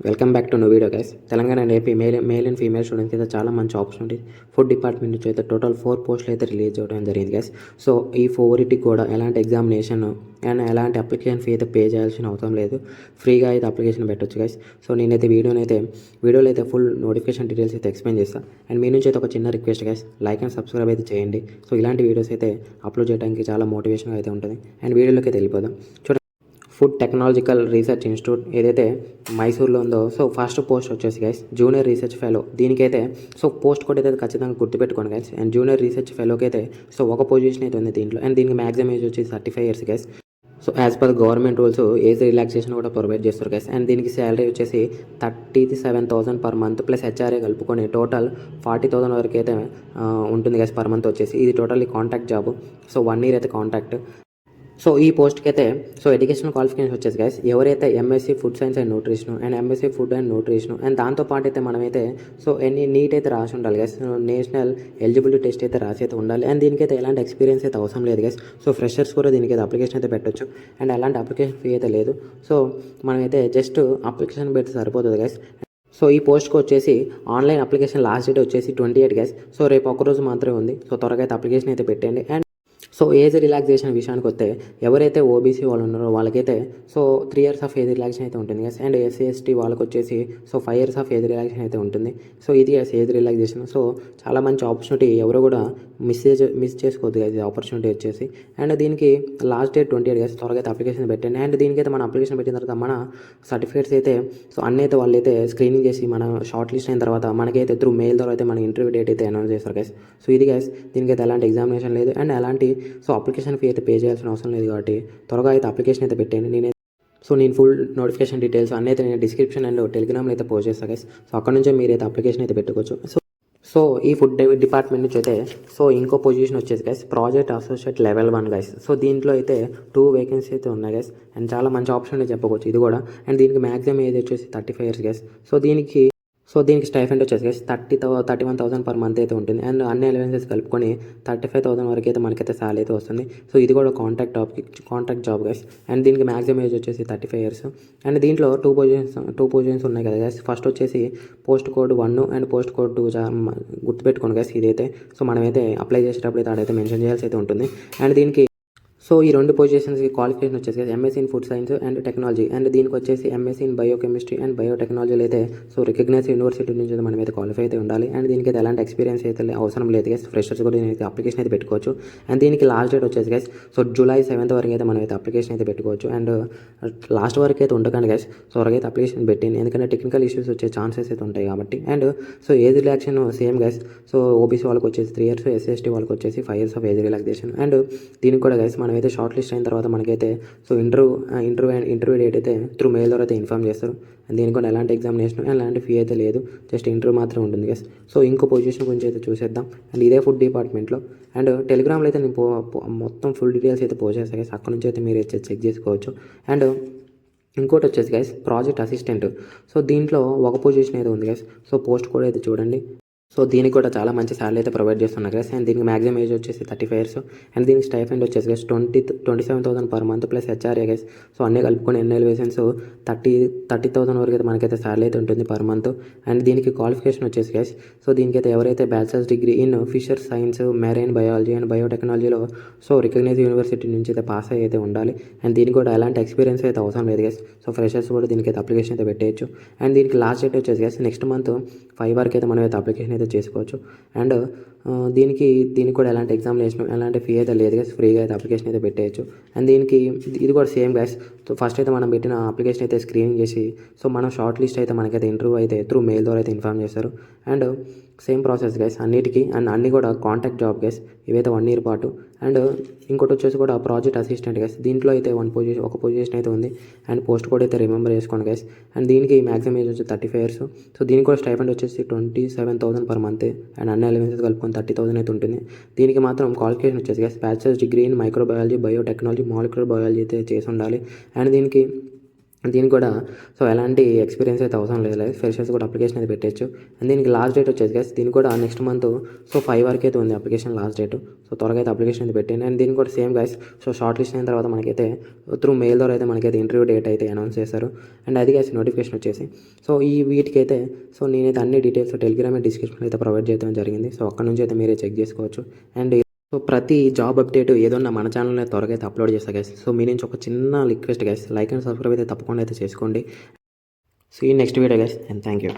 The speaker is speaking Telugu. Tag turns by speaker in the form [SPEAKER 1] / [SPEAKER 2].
[SPEAKER 1] Welcome back to know video guys. Telangana and AP male and female students అయితే చాలా మంచి ఆపర్చునిటీ ఫుడ్ డిపార్ట్మెంట్ నుంచి అయితే టోటల్ 4 పోస్టులు అయితే రిలీజ్ అవ్వడం జరిగింది గైస్. సో ఈ 4కి కూడా ఎలాంటి ఎగ్జామినేషన్ అండ్ ఎలాంటి అప్లికేషన్ ఫీ అయితే పే చేయాల్సిన అవసరం లేదు. ఫ్రీగా అయితే అప్లికేషన్ పెట్టొచ్చు గైస్. సో నేనైతే వీడియోలో అయితే ఫుల్ నోటిఫికేషన్ డీటెయిల్స్ అయితే ఎక్స్ప్లెయిన్ చేస్తాను. అండ్ మీ నుంచి అయితే ఒక చిన్న request guys, like and subscribe అయితే చేయండి. సో ఇలాంటి వీడియోస్ అయితే అప్లోడ్ చేయడానికి చాలా మోటివేషన్గా అయితే ఉంటుంది. అండ్ వీడియోలోకి అయితే వెళ్ళిపోదాం. ఫుడ్ టెక్నాలజికల్ రీసెర్చ్ ఇన్స్టిట్యూట్ ఏదైతే మైసూర్లో ఉందో, సో ఫస్ట్ పోస్ట్ వచ్చేసి గైస్ జూనియర్ రీసెర్చ్ ఫెలో. దీనికైతే సో పోస్ట్ కూడా అయితే ఖచ్చితంగా గుర్తుపెట్టుకోండి గైస్. అండ్ జూనియర్ రీసెర్చ్ ఫెలోకి అయితే సో ఒక పొజిషన్ అయితే ఉంది దీంట్లో. అండ్ దీనికి మ్యాక్సిమం ఏజ్ వచ్చి 35 years guys. So as per government rules age relaxation కూడా ప్రొవైడ్ చేస్తారు గైస్. అండ్ దీనికి శాలరీ వచ్చేసి 37,000 per month ప్లస్ హెచ్ఆర్ఏ కలుపుకొని టోటల్ 40,000 వరకు అయితే ఉంటుంది గైస్ పర్ మంత్ వచ్చేసి. ఇది totally contract job. So 1 year అయితే కాంట్రాక్ట్. సో ఈ పోస్ట్కి అయితే సో ఎడ్యుకేషనల్ క్వాలిఫికేషన్ వచ్చేసి గైస్, ఎవరైతే MSc food science and nutrition and MSc food and nutrition and దాంతోపాటు అయితే మనమైతే సో నీట్ అయితే రాసి ఉండాలి గైస్. నేషనల్ ఎలిజిబిలిటీ టెస్ట్ అయితే రాసి అయితే ఉండాలి. అండ్ దీనికైతే ఎలాంటి ఎక్స్పీరియన్స్ అయితే అవసరం లేదు గైస్. సో ఫ్రెషర్స్ కూడా దీనికైతే అప్లికేషన్ అయితే పెట్టొచ్చు. అండ్ ఎలాంటి అప్లికేషన్ ఫీ అయితే లేదు. సో మనమైతే జస్ట్ అప్లికేషన్ పెడితే సరిపోతుంది గైస్. సో ఈ పోస్ట్కి వచ్చేసి ఆన్లైన్ అప్లికేషన్ లాస్ట్ డేట్ వచ్చేసి 28 గైస్. సో రేపు ఒక్కరోజు మాత్రమే ఉంది. సో త్వరగా అయితే అప్లికేషన్ అయితే పెట్టండి. అండ్ సో ఏజ్ రిలాక్సేషన్ విషయానికి వస్తే ఎవరైతే ఓబీసీ వాళ్ళు ఉన్నారో వాళ్ళకైతే so 3 years of age relaxation అయితే ఉంటుంది గైస్. అండ్ ఎస్సీ ఎస్టీ వాళ్ళకి వచ్చేసి so 5 years of age relaxation అయితే ఉంటుంది. సో ఇది ఏజ్ రిలాక్సేషన్. సో చాలా మంచి ఆపర్చునిటీ, ఎవరు కూడా మిస్ చేసుకోవద్దు గైస్ ఈ ఆపర్చునిటీ వచ్చేసి. అండ్ దీనికి లాస్ట్ డేట్ 28 గైస్. త్వరగా అయితే అప్లికేషన్ పెట్టండి. అండ్ దీనికైతే మన అప్లికేషన్ పెట్టిన తర్వాత మన సర్టిఫికేట్స్ అయితే సో అన్నీ అయితే వాళ్ళు అయితే స్క్రీనింగ్ చేసి మన షార్ట్ లిస్ట్ అయిన తర్వాత మనకైతే త్రూ మెయిల్ ద్వారా అయితే మన ఇంటర్వ్యూ డేట్ అయితే అనౌన్స్ చేస్తారు గైస్. సో ఇది గైస్, దీనికైతే ఎలాంటి ఎగ్జామినేషన్ లేదు అండ్ ఎలాంటి సో అప్లికేషన్ ఫీ అయితే పే చేయాల్సిన అవసరం లేదు. కాబట్టి త్వరగా అయితే అప్లికేషన్ అయితే పెట్టండి. నేను ఫుల్ నోటిఫికేషన్ డీటెయిల్స్ అన్నీ అయితే నేను డిస్క్రిప్షన్ అండ్ టెలిగ్రామ్లో అయితే పోస్ట్ చేస్తాను గైస్. సో అక్కడ నుంచే మీరైతే అప్లికేషన్ అయితే పెట్టుకోవచ్చు. సో ఈ ఫుడ్ డిపార్ట్మెంట్ నుంచి అయితే సో ఇంకో పొజిషన్ వచ్చేసి guys project associate level 1 guys. So దీంట్లో అయితే 2 వేకెన్సీ అయితే ఉన్నాయి గైస్. అండ్ చాలా మంచి ఆప్షన్ చెప్పుకోవచ్చు ఇది కూడా. అండ్ దీనికి మ్యాక్సిమం ఏజ్ వచ్చేసి 35 years గైస్. సో దీనికి స్టైఫెండ్ వచ్చేసి గైస్ 31,000 per month అయితే ఉంటుంది. అండ్ అన్ని అలవెన్సెస్ కలుపుకొని 35,000 వరకు అయితే మనకైతే సాలరీ అయితే వస్తుంది. సో ఇది కూడా కాంట్రాక్ట్ జాబ్ గైస్. అండ్ దీనికి మ్యాక్సిమం ఏజ్ వచ్చేసి 35 years. అండ్ దీంట్లో టూ పొజిషన్స్ ఉన్నాయి కదా గైస్. ఫస్ట్ వచ్చేసి post code 1 and post code 2 గుర్తుపెట్టుకోండి గైస్ ఇదైతే. సో మనమైతే అప్లై చేసేటప్పుడు అయితే అడైతే మెన్షన్ చేయాల్సి అయితే ఉంటుంది. అండ్ దీనికి సో ఈ 2 పొజిషన్స్కి క్వాలిఫికేషన్ వచ్చేసి MSc in food science and technology. And దీనికి వచ్చేసి ఎంఎస్సీ ఇన్ బయోకెమిస్ట్రీ అండ్ బయోటెక్నాలజీలో అయితే సో రికగ్నైజ్ యూనివర్సిటీ నుంచి అయితే మనమైతే క్వాలిఫై అయితే ఉండాలి. అండ్ దీనికి అయితే ఎలాంటి ఎక్స్పీరియన్స్ అయితే అవసరం లేదు గైస్. ఫ్రెషర్స్ కూడా దీనికి అప్లికేషన్ అయితే పెట్టుకోవచ్చు. అండ్ దీనికి లాస్ట్ డేట్ వచ్చేసి గైస్ సో July 7th వరకు అయితే మనమైతే అప్లికేషన్ అయితే పెట్టుకోవచ్చు. అండ్ లాస్ట్ వరకు అయితే ఉండకండి గైస్. సో వరకు అయితే అప్లికేషన్ పెట్టింది, ఎందుకంటే టెక్నికల్ ఇష్యూస్ వచ్చే ఛాన్సెస్ అయితే ఉంటాయి కాబట్టి. And so age relaxation same guys. So OBC వాళ్ళకి వచ్చేసి 3 years, ఎస్సీ ఎస్టీ వాళ్ళకి వచ్చేసి 5 years of age relaxation. And దీనికి కూడా గైస్ మనమైతే షార్ట్ లిస్ట్ అయిన తర్వాత మనకైతే సో ఇంటర్వ్యూ డేట్ అయితే త్రూ మెయిల్ ద్వారా అయితే ఇన్ఫార్మ్ చేస్తారు. అండ్ దీనికి కూడా ఎలాంటి ఎగ్జామినేషన్ ఎలాంటి ఫీ అయితే లేదు, జస్ట్ ఇంటర్వ్యూ మాత్రం ఉంటుంది గైస్. సో ఇంకో పొజిషన్ గురించి అయితే చూసేద్దాం. అండ్ ఇదే ఫుడ్ డిపార్ట్మెంట్లో. అండ్ టెలిగ్రామ్లో అయితే నేను మొత్తం ఫుల్ డీటెయిల్స్ అయితే పోస్ట్ చేస్తాను గైస్. అక్కడ నుంచి అయితే మీరు అయితే చెక్ చేసుకోవచ్చు. అండ్ ఇంకోటి వచ్చేసి గైస్ ప్రాజెక్ట్ అసిస్టెంట్. సో దీంట్లో ఒక పొజిషన్ అయితే ఉంది గైస్. సో పోస్ట్ కూడా అయితే చూడండి. సో దీనికి కూడా చాలా మంచి సాలరీ అయితే ప్రొవైడ్ చేస్తున్నారు గైస్. అండ్ దీనికి మ్యాక్సిమం ఏజ్ వచ్చేసి 35 years. అండ్ దీనికి స్టైఫెండ్ వచ్చేసి guys 27,000 per month plus HRA guys. So అన్నీ కలుపుకొని ఎన్ని ఎలివేషన్స్ 30,000 వరకు అయితే మనకైతే సాలరీ అయితే ఉంటుంది పర్ మంత్. అండ్ దీనికి క్వాలిఫికేషన్ వచ్చేసి గైస్ సో దీనికైతే ఎవరైతే bachelors degree in fisher science, marine biology and బయోటెక్నాలజీలో సో రికగ్నైజ్ యూనివర్సిటీ నుంచి అయితే పాస్ అయితే ఉండాలి. అండ్ దీనికి కూడా ఎలాంటి ఎక్స్పీరియన్స్ అయితే అవసరం లేదు గైస్. సో ఫ్రెషర్స్ కూడా దీనికైతే అప్లికేషన్ అయితే పెట్టేయచ్చు. అండ్ దీనికి లాస్ట్ డేట్ వచ్చేసి గైస్ నెక్స్ట్ మంత్ 5 వరకు అయితే మనం అయితే అప్లికేషన్ అయితే చేసుకోవచ్చు. అండ్ దీనికి కూడా ఎలాంటి ఎగ్జామినేషన్ ఎలాంటి ఫీ అయితే లేదు గైస్. ఫ్రీగా అయితే అప్లికేషన్ అయితే పెట్టేయచ్చు. అండ్ దీనికి ఇది కూడా సేమ్ గైస్. సో ఫస్ట్ అయితే మనం పెట్టిన అప్లికేషన్ అయితే స్క్రీనింగ్ చేసి సో మనం షార్ట్ లిస్ట్ అయితే మనకైతే ఇంటర్వ్యూ అయితే త్రూ మెయిల్ ద్వారా అయితే ఇన్ఫార్మ్ చేస్తారు. అండ్ సేమ్ ప్రాసెస్ గైస్ అన్నిటికీ. అండ్ అన్నీ కూడా కాంట్రాక్ట్ జాబ్ గైస్. ఇవైతే 1 year పాటు. అండ్ ఇంకోటి వచ్చేసి కూడా ప్రాజెక్ట్ అసిస్టెంట్ గైస్. దీంట్లో అయితే ఒక పొజిషన్ అయితే ఉంది. అండ్ పోస్ట్ కూడా అయితే రిమెంబర్ చేసుకోండి గైస్. అండ్ దీనికి మ్యాక్సిమం ఏజ్ వచ్చి 35 years. సో దీనికి కూడా స్టైఫెండ్ వచ్చేసి 27,000 per month. అండ్ అన్ని అలవెన్సెస్ కలుపుకొని 30,000 అయితే ఉంటుంది. దీనికి మాత్రం క్వాలిఫికేషన్ వచ్చేసి guys bachelors degree in microbiology, biotechnology, molecular biology అయితే చేసి ఉండాలి. అండ్ దీనికి దీనికి కూడా సో ఎలాంటి ఎక్స్పీరియన్స్ అయితే అవసరం లేదు, ఫ్రెషర్స్ కూడా అప్లికేషన్ అయితే పెట్టచ్చు. అండ్ దీనికి లాస్ట్ డేట్ వచ్చేసి గైస్ దీనికి కూడా నెక్స్ట్ మంత్ సో 5 వరకు అయితే ఉంది అప్లికేషన్ లాస్ట్ డేట్. సో త్వరగా అయితే అప్లికేషన్ అయితే పెట్టండి. అండ్ దీనికి కూడా same guys so short list అయిన తర్వాత మనకైతే త్రూ మెయిల్ ద్వారా అయితే మనకైతే ఇంటర్వ్యూ డేట్ అయితే అనౌన్స్ చేశారు. అండ్ అది గైస్ నోటిఫికేషన్ వచ్చేసి సో ఈ వీటికైతే సో నేనైతే అన్ని డీటెయిల్స్ టెలిగ్రామ్ డిస్క్రిప్షన్ అయితే ప్రొవైడ్ చేయడం జరిగింది. సో అక్కడ నుంచి అయితే మీరే చెక్ చేసుకోవచ్చు. అండ్ సో ప్రతి జాబ్ అప్డేట్ ఏదన్నా మన ఛానల్లో త్వరగా అయితే అప్లోడ్ చేస్తా గైస్. సో మీ నుంచి ఒక చిన్న request guys, like and subscribe అయితే తప్పకుండా అయితే చేసుకోండి. See next video guys and thank you.